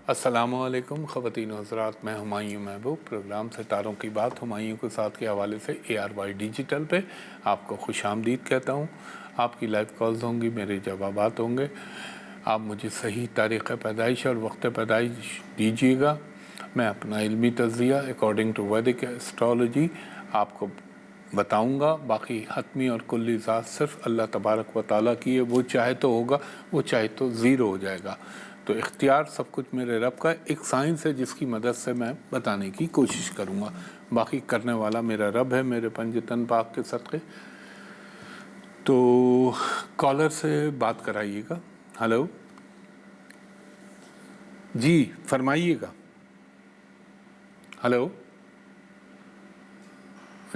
السلام علیکم خواتین و حضرات، میں ہمایوں محبوب پروگرام ستاروں کی بات ہمایوں کے ساتھ کے حوالے سے ARY ڈیجیٹل پہ آپ کو خوش آمدید کہتا ہوں۔ آپ کی لائیو کالز ہوں گی، میرے جوابات ہوں گے۔ آپ مجھے صحیح تاریخ پیدائش اور وقت پیدائش دیجیے گا، میں اپنا علمی تجزیہ اکارڈنگ ٹو ویدک ایسٹرالوجی آپ کو بتاؤں گا۔ باقی حتمی اور کلی ذات صرف اللہ تبارک و تعالیٰ کی ہے، وہ چاہے تو ہوگا، وہ چاہے تو زیرو ہو جائے گا۔ تو اختیار سب کچھ میرے رب کا ایک سائنس ہے جس کی مدد سے میں بتانے کی کوشش کروں گا، باقی کرنے والا میرا رب ہے میرے پنجتن پاک کے صدقے۔ تو کالر سے بات کرائیے گا۔ ہلو جی فرمائیے گا۔ ہلو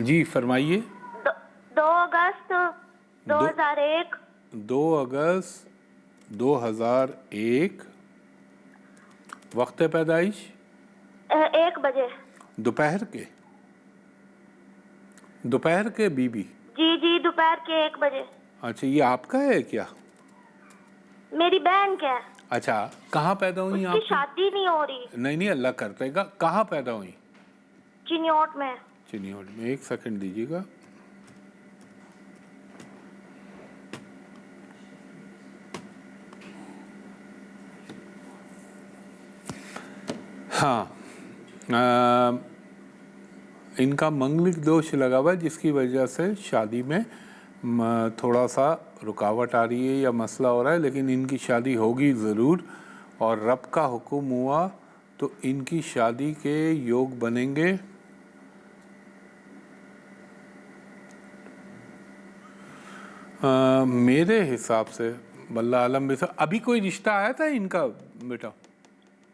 جی فرمائیے۔ 2 اگست 2001۔ 2 اگست 2001 وقت پیدائش 1 بجے دوپہر کے بی بی؟ جی دوپہر کے 1 بجے۔ اچھا، یہ آپ کا ہے کیا؟ میری بہن کا ہے۔ اچھا، کہاں پیدا ہوئی اس آپ کی کی؟ شادی نہیں ہو رہی۔ نہیں اللہ کرتے گا۔ کہاں پیدا ہوئی؟ چنیوٹ میں۔ چنیوٹ میں۔ ایک سیکنڈ دیجیے گا۔ ہاں، ان کا منگلک دوش لگا ہوا ہے جس کی وجہ سے شادی میں تھوڑا سا رکاوٹ آ رہی ہے یا مسئلہ ہو رہا ہے، لیکن ان کی شادی ہوگی ضرور، اور رب کا حکم ہوا تو ان کی شادی کے یوگ بنیں گے۔ میرے حساب سے واللہ عالم بے، ابھی کوئی رشتہ آیا تھا ان کا بیٹا؟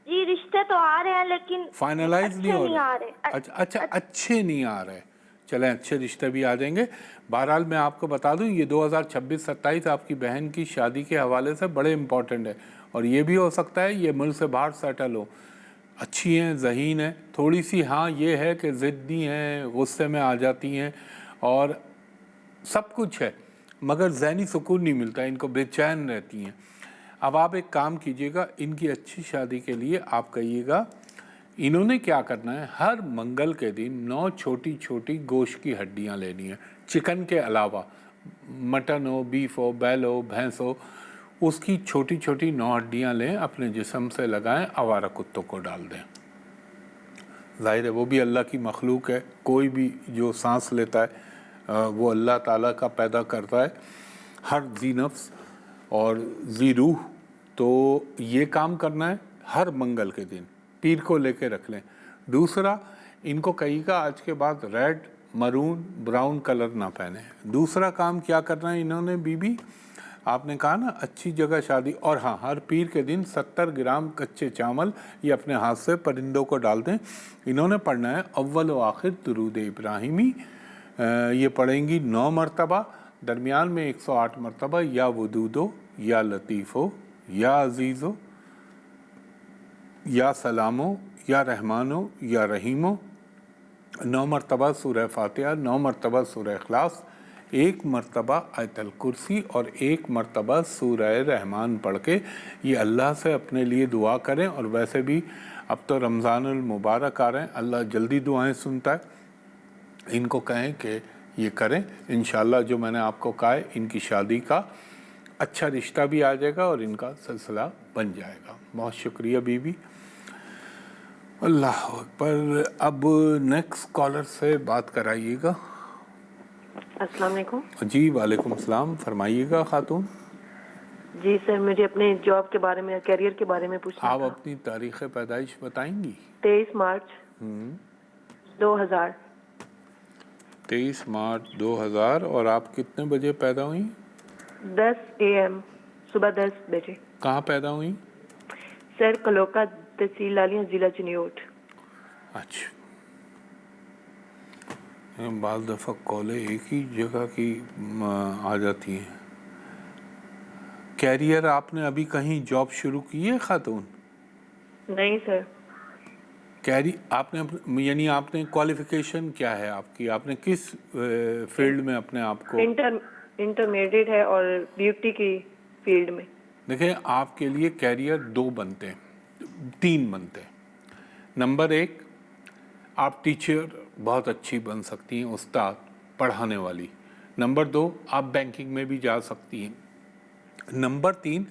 جی رشتے تو آ رہے ہیں لیکن فائنلائز نہیں ہو رہے۔ اچھا اچھے نہیں آ رہے، چلیں اچھے رشتے بھی آ جائیں گے۔ بہرحال میں آپ کو بتا دوں یہ 2026-27 آپ کی بہن کی شادی کے حوالے سے بڑے امپورٹنٹ ہے، اور یہ بھی ہو سکتا ہے یہ ملک سے باہر سیٹل ہو۔ اچھی ہیں، ذہین ہیں، تھوڑی سی ہاں یہ ہے کہ ضدی ہیں، غصے میں آ جاتی ہیں، اور سب کچھ ہے مگر ذہنی سکون نہیں ملتا، ان کو بے چین رہتی ہیں۔ اب آپ ایک کام کیجئے گا، ان کی اچھی شادی کے لیے آپ کہیے گا انہوں نے کیا کرنا ہے، ہر منگل کے دن 9 چھوٹی چھوٹی گوشت کی ہڈیاں لینی ہیں، چکن کے علاوہ، مٹن ہو، بیف ہو، بیل ہو، بھینس ہو، اس کی چھوٹی چھوٹی 9 ہڈیاں لیں، اپنے جسم سے لگائیں، آوارہ کتوں کو ڈال دیں۔ ظاہر ہے وہ بھی اللہ کی مخلوق ہے، کوئی بھی جو سانس لیتا ہے وہ اللہ تعالیٰ کا پیدا کرتا ہے، ہر ذی نفس اور ذی روح۔ تو یہ کام کرنا ہے ہر منگل کے دن، پیر کو لے کے رکھ لیں۔ دوسرا، ان کو کہیے گا آج کے بعد ریڈ، مرون، براؤن کلر نہ پہنے۔ دوسرا کام کیا کرنا ہے انہوں نے بی بی، آپ نے کہا نا اچھی جگہ شادی، اور ہاں ہر پیر کے دن 70 گرام کچے چاول یہ اپنے ہاتھ سے پرندوں کو ڈال دیں۔ انہوں نے پڑھنا ہے اول و آخر درود ابراہیمی، یہ پڑھیں گی 9 مرتبہ، درمیان میں 108 مرتبہ یا ودودو، یا لطیفو، یا عزیزو، یا سلامو، یا رحمانو، یا رحیمو، 9 مرتبہ سورہ فاتحہ، 9 مرتبہ سورہ اخلاص، 1 مرتبہ آیت الکرسی، اور 1 مرتبہ سورہ رحمان پڑھ کے یہ اللہ سے اپنے لیے دعا کریں۔ اور ویسے بھی اب تو رمضان المبارک آ رہے ہیں، اللہ جلدی دعائیں سنتا ہے، ان کو کہیں کہ یہ کریں، انشاءاللہ جو میں نے آپ کو کہا ہے ان کی شادی کا اچھا رشتہ بھی آ جائے گا اور ان کا سلسلہ بن جائے گا۔ بہت شکریہ بی بی، اللہ اکبر۔ اب نیکسٹ کالر سے بات کرائیے گا۔ السلام علیکم۔ جی وعلیکم السلام، فرمائیے گا خاتون۔ جی سر، مجھے اپنے جاب کے بارے میں، کیریئر کے بارے میں پوچھنا آپ تھا۔ اپنی تاریخ پیدائش بتائیں گی؟ 23 مارچ 2000۔ 23 مارچ 2000، اور آپ کتنے بجے پیدا ہوئیں؟ 10 AM، صبح 10 بجے۔ کہاں پیدا ہوئیں؟ سر کلوکا، تحصیل لالیاں، ضلع چنیوٹ۔ اچھا، بعض دفعہ کالیں ایک ہی جگہ کی آ جاتی ہیں۔ کیریئر آپ نے ابھی کہیں جاب شروع کی ہے خاتون؟ نہیں سر۔ آپ نے یعنی آپ نے کوالیفیکیشن کیا ہے آپ کی، آپ نے کس فیلڈ میں اپنے آپ کو؟ انٹرمیڈیٹ ہے، اور بیوٹی کی فیلڈ میں۔ دیکھیں آپ کے لیے کیریئر 2 بنتے ہیں، 3 बनते हैं। नंबर 1, आप टीचर बहुत अच्छी बन सकती हैं, उस्ताद, पढ़ाने वाली। नंबर 2, आप बैंकिंग में भी जा सकती हैं। नंबर 3,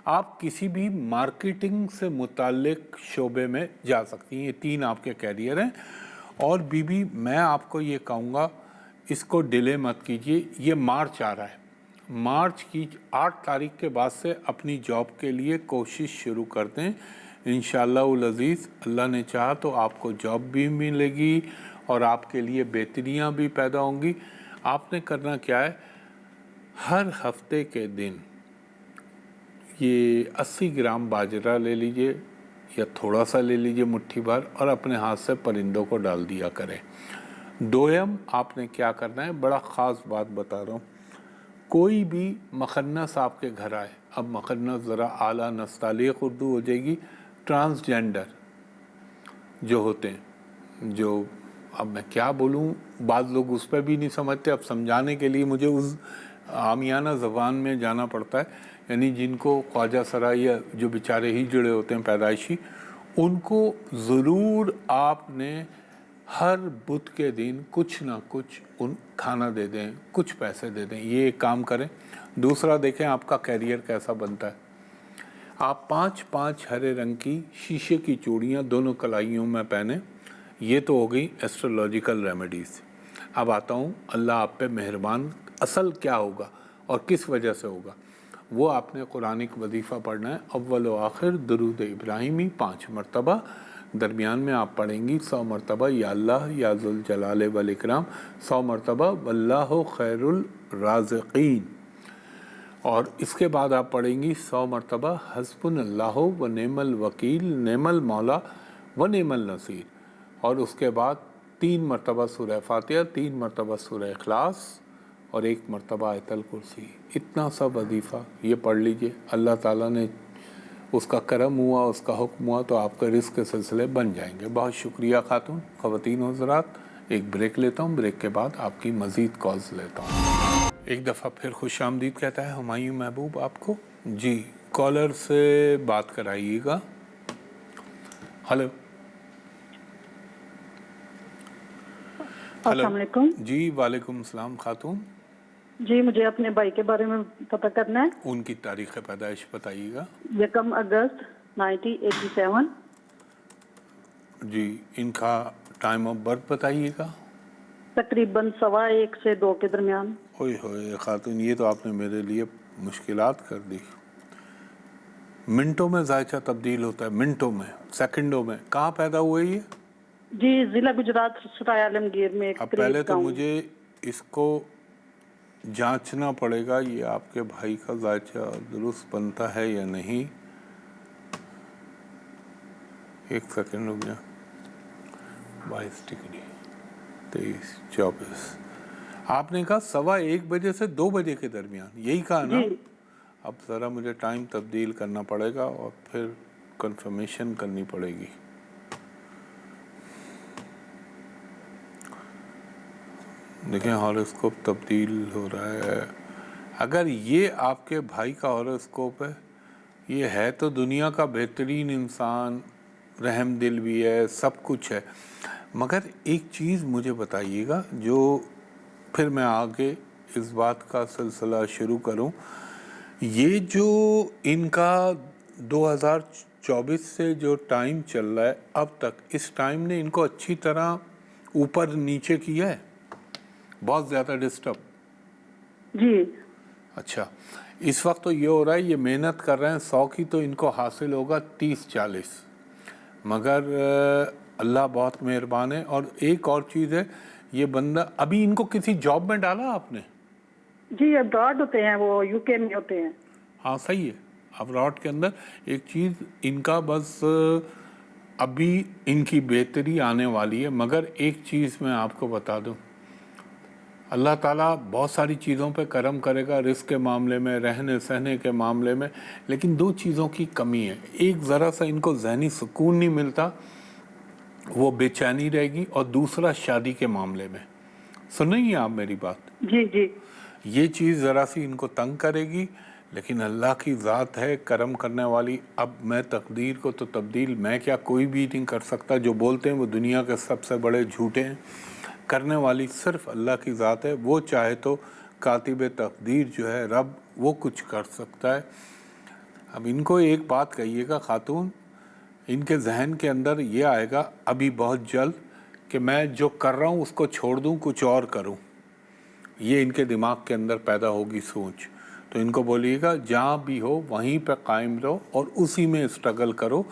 आप किसी भी मार्केटिंग से मुताल्लिक शोबे में जा सकती हैं। ये 3 आपके कैरियर हैं। और बीबी, मैं आपको ये कहूँगा, इसको डिले मत कीजिए। ये मार्च आ रहा है, मार्च की 8 तारीख के बाद से अपनी जॉब के लिए कोशिश शुरू कर दें। इंशाअल्लाह अज़ीज़, अल्लाह ने चाहा तो आपको जॉब भी मिलेगी और आपके लिए बेहतरियाँ भी पैदा होंगी। आपने करना क्या है, हर हफ्ते के दिन ये 80 ग्राम बाजरा ले लीजिए या थोड़ा सा ले लीजिए मुट्ठी भर, और अपने हाथ से परिंदों को डाल दिया करें। दोयम, आपने क्या करना है, बड़ा ख़ास बात बता रहा हूँ, कोई भी मखन्नस आपके घर आए, अब मखन्नस ज़रा आला नस्तालिक उर्दू हो जाएगी, ट्रांसजेंडर जो होते हैं, जो अब मैं क्या बोलूँ, बाज़ लोग उस पर भी नहीं समझते। अब समझाने के लिए मुझे उस आमियाना ज़बान में जाना पड़ता है, यानी जिनको ख्वाजा सराय या जो बेचारे ही जुड़े होते हैं पैदाइशी, उनको ज़रूर आपने हर बुध के दिन कुछ ना कुछ उन खाना दे दें, कुछ पैसे दे दें। ये एक काम करें। दूसरा देखें आपका कैरियर कैसा बनता है। आप 5-5 हरे रंग की शीशे की चूड़ियाँ दोनों कलाइयों में पहने। ये तो हो गई एस्ट्रोलॉजिकल रेमेडीज़। अब आता हूँ अल्लाह आप पे मेहरबान, असल क्या होगा और किस वजह से होगा, वो आपने कुरानिक वजीफ़ा पढ़ना है। अव्वल व आखिर दुरूद इब्राहिमी 5 मरतबा, दरमियान में आप पढ़ेंगी 100 मरतबा या अल्लाह या ज़ुल जलाल वल इकराम, 100 मरतबा वल्लाहु खैरुल राज़िकीन, और इसके बाद आप पढ़ेंगी 100 मरतबा हस्बुनल्लाहु व नेमल वकील, नेमल मौला व नेमल नसीर, और उसके बाद 3 मरतबा सूरह फातिहा, 3 मरतबा सूरह इखलास और 1 मरतबा आयतल कुर्सी। इतना सा वजीफ़ा ये पढ़ लीजिए। अल्लाह ताला ने उसका करम हुआ, उसका हुक्म हुआ तो आपके रिस्क के सिलसिले बन जाएंगे। बहुत शुक्रिया खातून, ख़वातीन हज़रात। एक ब्रेक लेता हूँ, ब्रेक के बाद आपकी मज़ीद कॉल्स लेता हूँ। एक दफ़ा फिर खुश आमदीद कहता है हुमायूं महबूब आपको। जी, कॉलर से बात कराइएगा। हेलो, अस्सलाम वालेकुम। जी वालेकुम सलाम खातून। जी, मुझे अपने भाई के बारे में पता करना है। उनकी तारीख़ पैदाइश बताइएगा। 1 अगस्त 1987। जी, इनका टाइम ऑफ बर्थ बताइएगा। तकरीबन 1:15 से 2 के दरमियान। ओए होए खातून, ये तो आपने मेरे लिए मुश्किलात कर दी। मिनटों में जायका तब्दील होता है, मिनटों में, सेकंडों में। कहाँ पैदा हुए ये? जी, जिला गुजरात सराय आलमगीर में। अब पहले तो मुझे इसको जांचना पड़ेगा, ये आपके भाई का जायका दुरुस्त बनता है या नहीं। एक सेकंड रुक जा। 22 डिग्री 23 24। आपने कहा 1:15 बजे से 2 बजे के दरमियान, यही कहा ना? अब ज़रा मुझे टाइम तब्दील करना पड़ेगा और फिर कंफर्मेशन करनी पड़ेगी। देखें, हॉरोस्कोप तब्दील हो रहा है। अगर ये आपके भाई का हॉरोस्कोप है, ये है तो दुनिया का बेहतरीन इंसान, रहम दिल भी है, सब कुछ है। मगर एक चीज़ मुझे बताइएगा, जो फिर मैं आगे इस बात का सिलसिला शुरू करूं। ये जो इनका 2024 से जो टाइम चल रहा है अब तक, इस टाइम ने इनको अच्छी तरह ऊपर नीचे किया है, बहुत ज़्यादा डिस्टर्ब? जी। अच्छा, इस वक्त तो ये हो रहा है, ये मेहनत कर रहे हैं 100 की, तो इनको हासिल होगा 30-40। मगर अल्लाह बहुत मेहरबान है। और एक और चीज़ है, ये बंदा अभी इनको किसी जॉब में डाला आपने? जी, अब्रॉड होते हैं वो, यूके में होते हैं। हाँ सही है, अब्रॉड के अंदर। एक चीज़ इनका बस अभी इनकी बेहतरी आने वाली है। मगर एक चीज़ मैं आपको बता दूं, अल्लाह ताला बहुत सारी चीज़ों पे करम करेगा, रिस्क के मामले में, रहने सहने के मामले में, लेकिन 2 चीज़ों की कमी है। एक, ज़रा सा इनको ज़हनी सुकून नहीं मिलता, वो बेचैनी रहेगी। और दूसरा, शादी के मामले में। सुनेंगे आप मेरी बात? जी जी। ये चीज़ ज़रा सी इनको तंग करेगी, لیکن اللہ کی ذات ہے کرم کرنے والی. اب میں تقدیر کو تو تبدیل میں کیا کوئی بھی نہیں کر سکتا. جو بولتے ہیں وہ دنیا کے سب سے بڑے جھوٹے ہیں. کرنے والی صرف اللہ کی ذات ہے. وہ چاہے تو کاتب تقدیر جو ہے رب وہ کچھ کر سکتا ہے. اب ان کو ایک بات کہیے گا خاتون, ان کے ذہن کے اندر یہ آئے گا ابھی بہت جلد کہ میں جو کر رہا ہوں اس کو چھوڑ دوں کچھ اور کروں. یہ ان کے دماغ کے اندر پیدا ہوگی سوچ. تو ان کو بولیے گا جہاں بھی ہو وہیں پہ قائم رہو اور اسی میں اسٹرگل کرو.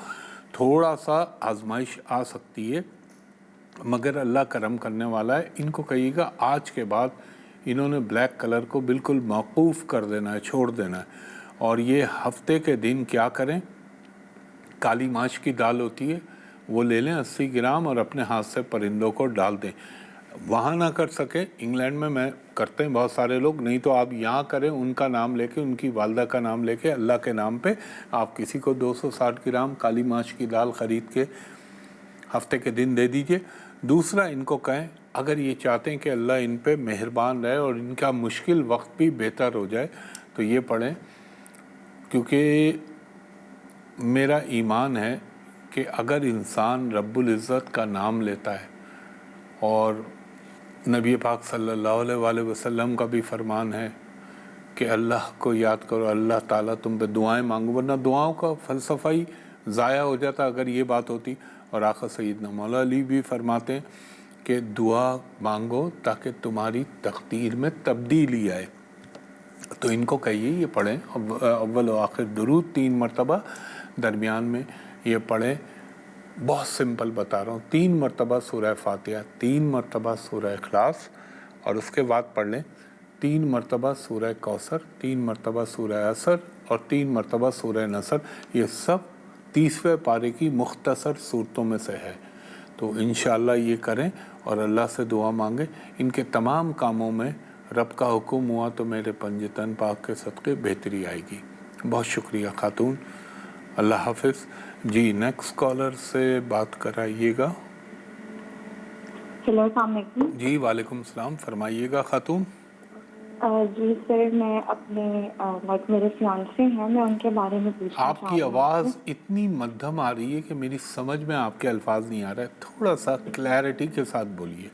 تھوڑا سا آزمائش آ سکتی ہے مگر اللہ کرم کرنے والا ہے. ان کو کہیے گا آج کے بعد انہوں نے بلیک کلر کو بالکل موقوف کر دینا ہے, چھوڑ دینا ہے. اور یہ ہفتے کے دن کیا کریں, کالی ماش کی دال ہوتی ہے وہ لے لیں 80 گرام اور اپنے ہاتھ سے پرندوں کو ڈال دیں. وہاں نہ کر سکے, انگلینڈ میں کرتے ہیں بہت سارے لوگ, نہیں تو آپ یہاں کریں ان کا نام لے کے, ان کی والدہ کا نام لے کے, اللہ کے نام پہ آپ کسی کو 260 گرام کالی ماش کی دال خرید کے ہفتے کے دن دے دیجئے. دوسرا ان کو کہیں اگر یہ چاہتے ہیں کہ اللہ ان پہ مہربان رہے اور ان کا مشکل وقت بھی بہتر ہو جائے تو یہ پڑھیں, کیونکہ میرا ایمان ہے کہ اگر انسان رب العزت کا نام لیتا ہے, اور نبی پاک صلی اللہ علیہ وآلہ وسلم کا بھی فرمان ہے کہ اللہ کو یاد کرو, اللہ تعالیٰ تم پہ دعائیں مانگو, ورنہ دعاؤں کا فلسفہ ہی ضائع ہو جاتا اگر یہ بات ہوتی. اور آقا سیدنا مولا علی بھی فرماتے ہیں کہ دعا مانگو تاکہ تمہاری تقدیر میں تبدیلی آئے. تو ان کو کہیے یہ پڑھیں اول و آخر درود 3 مرتبہ, درمیان میں یہ پڑھیں. بہت سمپل بتا رہا ہوں, 3 مرتبہ سورہ فاتحہ, 3 مرتبہ سورہ اخلاص, اور اس کے بعد پڑھ لیں 3 مرتبہ سورہ کوثر, 3 مرتبہ سورہ عصر اور 3 مرتبہ سورہ نصر. یہ سب 30ویں پارے کی مختصر صورتوں میں سے ہے. تو انشاءاللہ یہ کریں اور اللہ سے دعا مانگیں. ان کے تمام کاموں میں رب کا حکم ہوا تو میرے پنجتن پاک کے صدقے بہتری آئے گی. بہت شکریہ خاتون, اللہ حافظ. جی نیکسٹ کالر سے بات کرائیے گا. ہیلو السلام علیکم. جی وعلیکم السلام, فرمائیے گا خاتون. جی سر, میں اپنے لائک میرے فیانسے ہیں, میں ان کے بارے میں پوچھنا آپ کی آواز اتنی مدھم آ رہی ہے کہ میری سمجھ میں آپ کے الفاظ نہیں آ رہا ہے, تھوڑا سا کلیئرٹی کے ساتھ بولیے.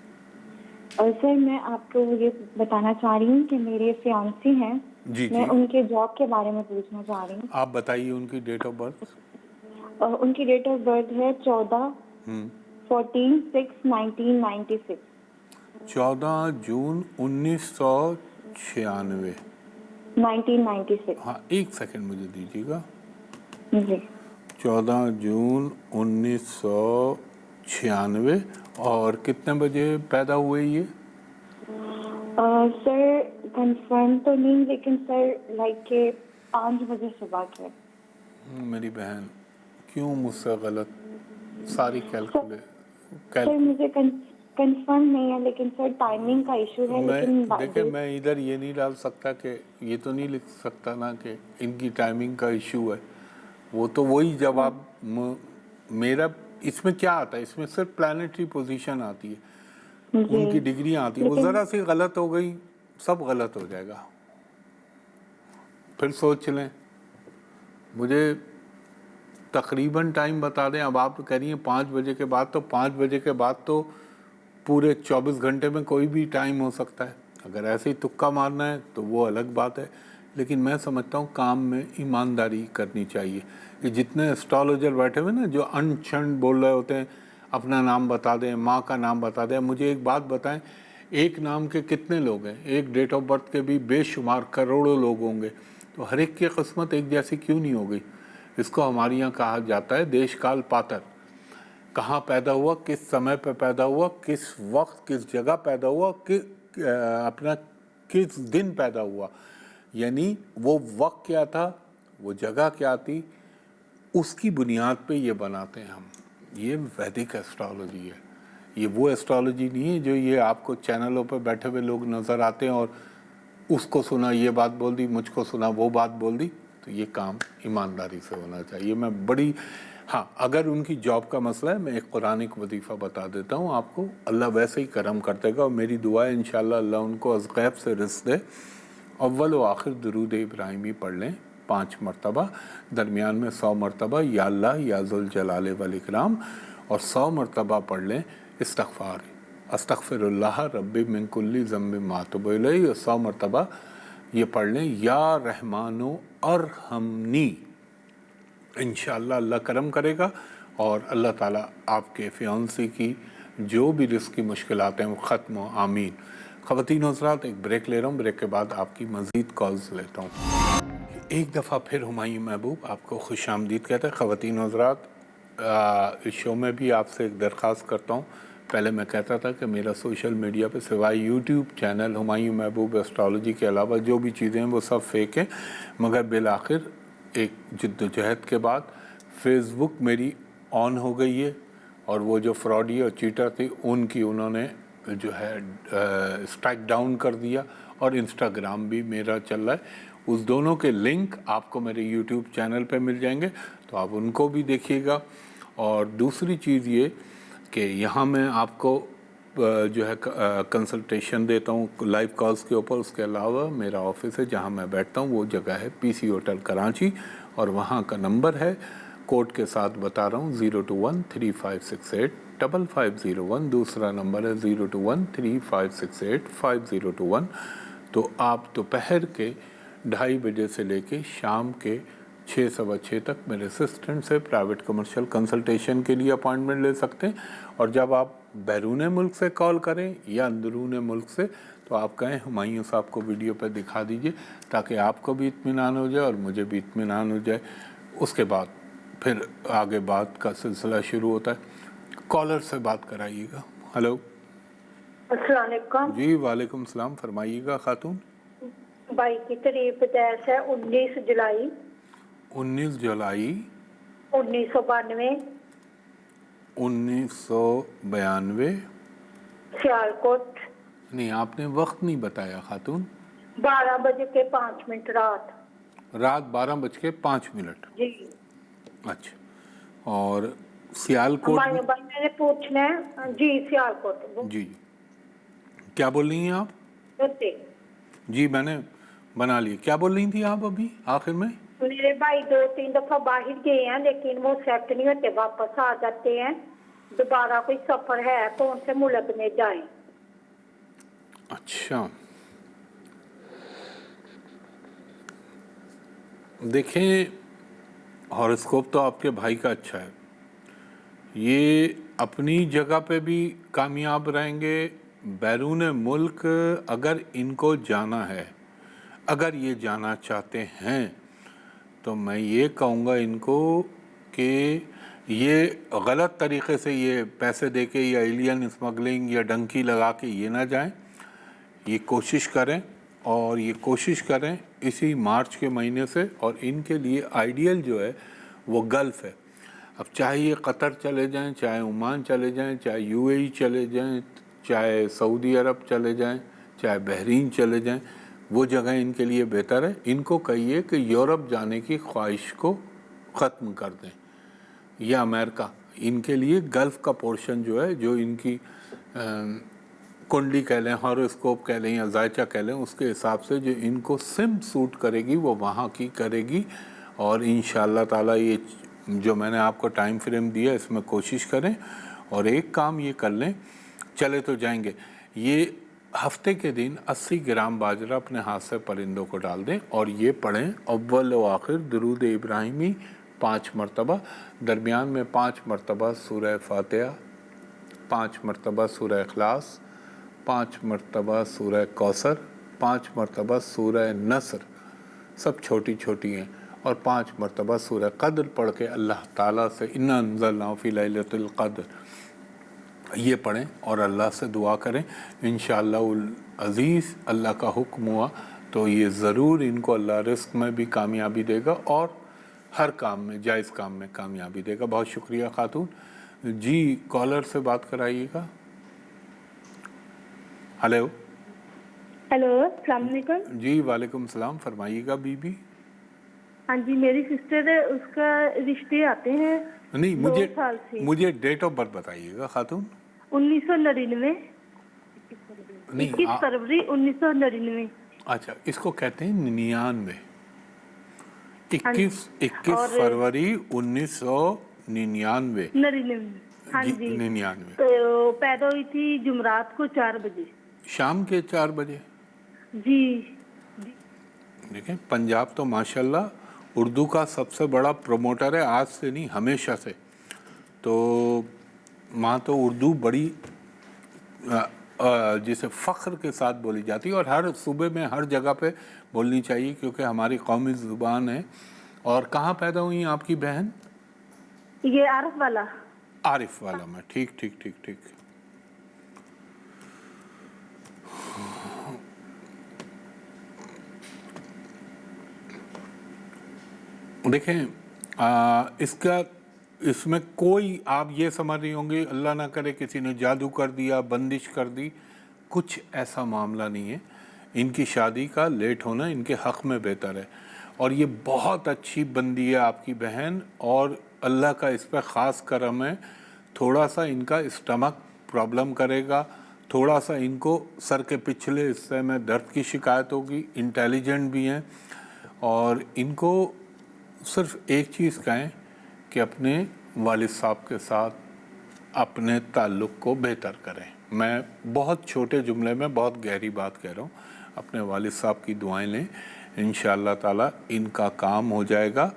سر میں آپ کو یہ بتانا چاہ رہی ہوں کہ میرے فیانسی ہیں, جی میں ان کے جاب کے بارے میں پوچھنا چاہ رہی ہوں. آپ بتائیے ان کی ڈیٹ آف برتھ. ان کی ڈیٹ آف برتھ ہے 14/6/1996. 14 جون 1996. 1996. ہاں ایک سیکنڈ مجھے دیجیے گا. جی 14 جون 1996. اور کتنے بجے پیدا ہوئے یہ؟ سر کنفرم تو نہیں, لیکن سر لائک کہ 5 بجے صبح کے. میری بہن کیوں مجھ سے غلط ساری سر مجھے کنفرم نہیں ہے, لیکن سر ٹائمنگ کا ایشو ہے. لیکن دیکھیں میں ادھر یہ نہیں ڈال سکتا کہ یہ تو نہیں لکھ سکتا نا کہ ان کی ٹائمنگ کا ایشو ہے. وہ تو وہی جواب میرا. اس میں کیا آتا ہے, اس میں صرف پلانیٹری پوزیشن آتی ہے, ان کی ڈگریاں آتی ہیں. وہ ذرا سی غلط ہو گئی سب غلط ہو جائے گا. پھر سوچ لیں, مجھے تقریباً ٹائم بتا دیں. اب آپ کہہ رہی ہیں 5 بجے کے بعد, تو 5 بجے کے بعد تو پورے 24 گھنٹے میں کوئی بھی ٹائم ہو سکتا ہے. اگر ایسے ہی تکا مارنا ہے تو وہ الگ بات ہے, لیکن میں سمجھتا ہوں کام میں ایمانداری کرنی چاہیے. کہ جتنے اسٹرالوجر بیٹھے ہوئے نا جو انچھنڈ بول رہے ہوتے ہیں, اپنا نام بتا دیں, ماں کا نام بتا دیں. مجھے ایک بات بتائیں, ایک نام کے کتنے لوگ ہیں؟ ایک ڈیٹ آف برتھ کے بھی بے شمار کروڑوں لوگ ہوں گے, تو ہر ایک کی قسمت ایک جیسی کیوں نہیں ہو گئی؟ اس کو ہمارے یہاں کہا جاتا ہے دیش کال پاتر. کہاں پیدا ہوا, کس سمے پہ پیدا ہوا, کس وقت کس جگہ پیدا ہوا, اپنا کس دن پیدا ہوا, یعنی وہ وقت کیا تھا, وہ جگہ کیا تھی, اس کی بنیاد پہ یہ بناتے ہیں ہم. یہ ویدک ایسٹرالوجی ہے. یہ وہ ایسٹرالوجی نہیں ہے جو یہ آپ کو چینلوں پہ بیٹھے ہوئے لوگ نظر آتے ہیں اور اس کو سنا یہ بات بول دی, مجھ کو سنا وہ بات بول دی. تو یہ کام ایمانداری سے ہونا چاہیے. میں بڑی ہاں اگر ان کی جاب کا مسئلہ ہے, میں ایک قرآنک وظیفہ بتا دیتا ہوں آپ کو, اللہ ویسے ہی کرم کر دے گا. اور میری دعا ہے انشاءاللہ اللہ ان کو از غیب سے رزق دے अव्वल व आखिर दरूद इब्राहिमी पढ़ लें 5 मरतबा, दरमियान में 100 मरतबा या अल्लाह या ज़ुल जलाल वल इकराम, और 100 मरतबा पढ़ लें इस्तग़फ़ार, अस्तग़फ़िरुल्लाह रब्बी मिन कुल्ली ज़म्बिन मा तुबु इलैहि, और 100 मरतबा ये पढ़ लें या रहमानो अरहमनी। इंशाअल्लाह अल्लाह करम करेगा और अल्लाह ताला आपके फियांसी की जो भी रिस्क की मुश्किलात हैं वो ख़त्म हो, आमीन। ख़वातीन हज़रात, एक ब्रेक ले रहा हूँ, ब्रेक के बाद आपकी मज़ीद कॉल्स लेता हूँ। एक दफ़ा फिर हुमायूं महबूब आपको खुश आमदीद कहते हैं। ख़वातीन हज़रात, इस शो में भी आपसे एक दरख्वास्त करता हूँ। पहले मैं कहता था कि मेरा सोशल मीडिया पे सिवाय यूट्यूब चैनल हुमायूं महबूब एस्ट्रोलॉजी के अलावा जो भी चीज़ें हैं वो सब फेक हैं, मगर बिलाखिर एक जिद्दोजहद के बाद फेसबुक मेरी ऑन हो गई है, और वो जो फ्रॉडी और चीटर थी उनकी उन्होंने जो है स्ट्राइक डाउन कर दिया, और इंस्टाग्राम भी मेरा चल रहा है। उस दोनों के लिंक आपको मेरे यूट्यूब चैनल पे मिल जाएंगे, तो आप उनको भी देखिएगा। और दूसरी चीज़ ये कि यहाँ मैं आपको जो है कंसल्टेशन देता हूँ लाइव कॉल्स के ऊपर। उसके अलावा मेरा ऑफिस है जहाँ मैं बैठता हूँ, वो जगह है पीसी होटल कराची, और वहाँ का नंबर है, कोड के साथ बता रहा हूँ, 02135685501। दूसरा नंबर है 02135685021। तो आप दोपहर के 2:30 बजे से लेके शाम के 6 सवा 6 तक मेरे असिस्टेंट से प्राइवेट कमर्शियल कंसल्टेशन के लिए अपॉइंटमेंट ले सकते हैं। और जब आप बैरून मुल्क से कॉल करें या अंदरून मुल्क से, तो आप कहें हुमायूं साहब को वीडियो पर दिखा दीजिए, ताकि आपको भी इत्मीनान हो जाए और मुझे भी इत्मीनान हो जाए। उसके बाद फिर आगे बात का सिलसिला शुरू होता है। कॉलर से बात कराइएगा। हेलो, अस्सलाम वालेकुम जी वालेकुम सलाम, फरमाइएगा खातून। भाई की तारीफ पैदाइश है 19 जुलाई 1992 सियालकोट। नहीं, आपने वक्त नहीं बताया खातून। 12:05 रात 12:05। जी। अच्छा, और सियालकोट भाई मैंने पूछना है जी, सियालकोट जी, क्या बोल रही हैं आप? जी मैंने बना ली। क्या बोल रही थी आप अभी आखिर में? मेरे भाई 2-3 दफा बाहर गए हैं, लेकिन वो सेट नहीं होते, वापस आ जाते हैं। दोबारा कोई सफर है कौन से मुल्क में जाए? अच्छा, देखें, हॉरोस्कोप तो आपके भाई का अच्छा है, ये अपनी जगह पे भी कामयाब रहेंगे। बैरून मुल्क अगर इनको जाना है, अगर ये जाना चाहते हैं, तो मैं ये कहूँगा इनको कि ये गलत तरीक़े से ये पैसे देके या एलियन स्मगलिंग या डंकी लगा के ये ना जाएं। ये कोशिश करें, और ये कोशिश करें इसी मार्च के महीने से। और इनके लिए आइडियल जो है वो गल्फ़ है। अब चाहे ये कतर चले जाएं, चाहे ओमान चले जाएं, चाहे यूएई चले जाएं, चाहे सऊदी अरब चले जाएं, चाहे बहरीन चले जाएं, वो जगह इनके लिए बेहतर है। इनको कहिए कि यूरोप जाने की ख्वाहिश को ख़त्म कर दें, या अमेरिका। इनके लिए गल्फ़ का पोर्शन जो है, जो इनकी कुंडली कह लें, हॉरोस्कोप कह लें या जायचा कह लें, उसके हिसाब से जो इनको सिम सूट करेगी वो वहाँ की करेगी। और इंशाअल्लाह ताला ये जो मैंने आपको टाइम फ्रेम दिया इसमें कोशिश करें। और एक काम ये कर लें, चले तो जाएंगे, ये हफ्ते के दिन 80 ग्राम बाजरा अपने हाथ से परिंदों को डाल दें, और ये पढ़ें अव्वल व आखिर दरूद इब्राहिमी 5 मरतबा, दरमियान में 5 मरतबा सूरह फातिहा, 5 मरतबा सूरह इखलास, 5 मरतबा सूरह कौसर, 5 मरतबा सूरह नसर, सब छोटी छोटी हैं, और 5 मरतबा सूरह क़द्र पढ़ के अल्लाह ताला से इन्ना अंज़लनाहु फ़ी लैलतिल क़द्र ये पढ़ें और अल्लाह से दुआ करें। इंशाअल्लाहुल अज़ीज़ अल्लाह का हुक्म हुआ तो ये ज़रूर इनको अल्लाह रिस्क में भी कामयाबी देगा और हर काम में, जायज़ काम में कामयाबी देगा। बहुत शुक्रिया खातून जी। कॉलर से बात कराइएगा। हेलो हेलो, अस्सलाम वालेकुम जी। वालेकुम सलाम, फरमाइएगा बीबी। हाँ जी, मेरी सिस्टर है, उसका रिश्ते आते हैं। नहीं, 2 साल से। मुझे डेट ऑफ बर्थ बताइएगा खातून। 1999 21 फरवरी 1999। अच्छा, इसको कहते हैं 99। 21 और फरवरी 1999। 99। हाँ जी। 99। तो पैदा हुई थी जुमरात को 4 बजे। शाम के 4 बजे। जी। देखें, पंजाब तो माशाल्लाह उर्दू का सबसे बड़ा प्रमोटर है, आज से नहीं हमेशा से। तो वहाँ तो उर्दू बड़ी जिसे फ़ख्र के साथ बोली जाती है, और हर सूबे में हर जगह पे बोलनी चाहिए, क्योंकि हमारी कौमी ज़ुबान है। और कहाँ पैदा हुई हैं आपकी बहन? ये आरिफ वाला। आरिफ वाला में। ठीक ठीक ठीक ठीक। देखें, इसमें कोई आप ये समझ रही होंगी अल्लाह ना करे किसी ने जादू कर दिया, बंदिश कर दी, कुछ ऐसा मामला नहीं है। इनकी शादी का लेट होना इनके हक़ में बेहतर है। और ये बहुत अच्छी बंदी है आपकी बहन, और अल्लाह का इस पर ख़ास करम है। थोड़ा सा इनका स्टमक प्रॉब्लम करेगा, थोड़ा सा इनको सर के पिछले हिस्से में दर्द की शिकायत होगी। इंटेलिजेंट भी हैं, और इनको सिर्फ एक चीज़ कहें कि अपने वालिद साहब के साथ अपने ताल्लुक़ को बेहतर करें। मैं बहुत छोटे जुमले में बहुत गहरी बात कह रहा हूँ। अपने वालिद साहब की दुआएं लें, इंशाअल्लाह ताला इनका काम हो जाएगा।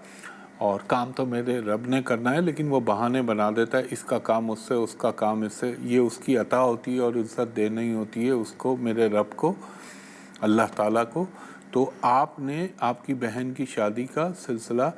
और काम तो मेरे रब ने करना है, लेकिन वो बहाने बना देता है, इसका काम उससे, उसका काम इससे। ये उसकी अता होती है और इज़्ज़त देनी ही होती है उसको, मेरे रब को, अल्लाह ताला को। तो आपने आपकी बहन की शादी का सिलसिला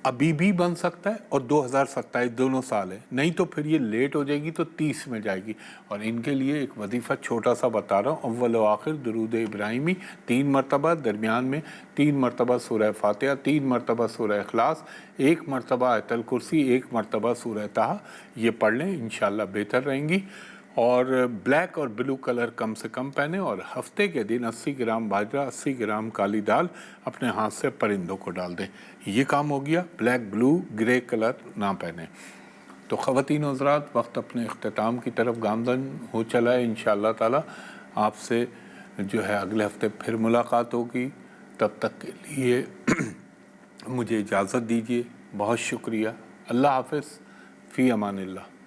अभी भी बन सकता है, और 2027 दोनों साल है, नहीं तो फिर ये लेट हो जाएगी तो 30 में जाएगी। और इनके लिए एक वजीफ़ा छोटा सा बता रहा हूँ। अव्वल व आखिर दुरूद इब्राहिमी 3 मरतबा, दरमियान में 3 मरतबा सूरह फातिहा, 3 मरतबा सूरह इखलास, 1 मरतबा आयतल कुर्सी, 1 मरतबा सूरह ताहा, ये पढ़ लें, इंशाअल्लाह बेहतर रहेंगी। और ब्लैक और ब्लू कलर कम से कम पहने, और हफ्ते के दिन 80 ग्राम बाजरा, 80 ग्राम काली दाल अपने हाथ से परिंदों को डाल दें। ये काम हो गया। ब्लैक, ब्लू, ग्रे कलर ना पहने। तो ख़वातीन हज़रात, वक्त अपने इख्तिताम की तरफ गामज़न हो चला है। इंशाअल्लाह ताला आपसे जो है अगले हफ्ते फिर मुलाकात होगी। तब तक के लिए मुझे इजाज़त दीजिए। बहुत शुक्रिया। अल्लाह हाफ़िज़। फ़ी अमानिल्लाह।